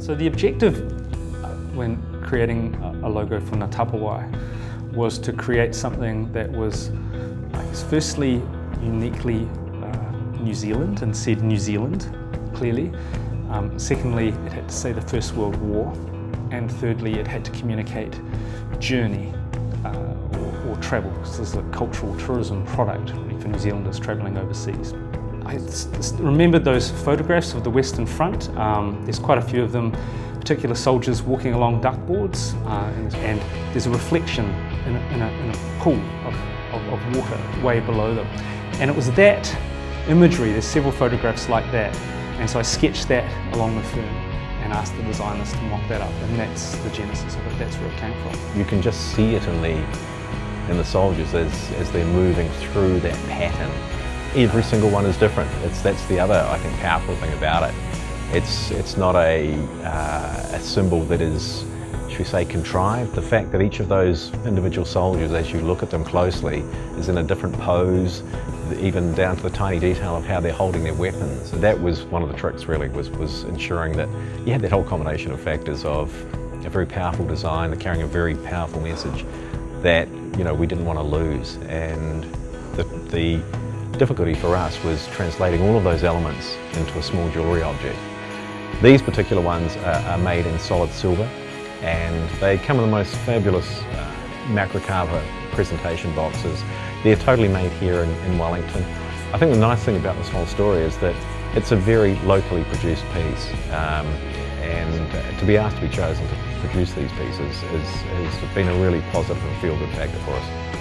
So the objective when creating a logo for Ngā Tapuwae was to create something that was, I guess, firstly uniquely New Zealand and said New Zealand clearly. Secondly, it had to say the First World War, and thirdly, it had to communicate journey or travel, because this is a cultural tourism product really for New Zealanders travelling overseas. I remembered those photographs of the Western Front. There's quite a few of them, particular soldiers walking along duckboards, and there's a reflection in a pool of water way below them. And it was that imagery, there's several photographs like that, and so I sketched that along the firm and asked the designers to mock that up, and that's the genesis of it, that's where it came from. You can just see it in the soldiers as they're moving through that pattern. Every single one is different. That's the other, I think, powerful thing about it. It's not a symbol that is, should we say, contrived. The fact that each of those individual soldiers, as you look at them closely, is in a different pose, even down to the tiny detail of how they're holding their weapons. That was one of the tricks, really, was ensuring that you had that whole combination of factors of a very powerful design, that carrying a very powerful message that, you know, we didn't want to lose. And the difficulty for us was translating all of those elements into a small jewellery object. These particular ones are made in solid silver, and they come in the most fabulous Macrocarpa presentation boxes. They're totally made here in Wellington. I think the nice thing about this whole story is that it's a very locally produced piece, and to be asked to be chosen to produce these pieces has been a really positive and feel-good factor for us.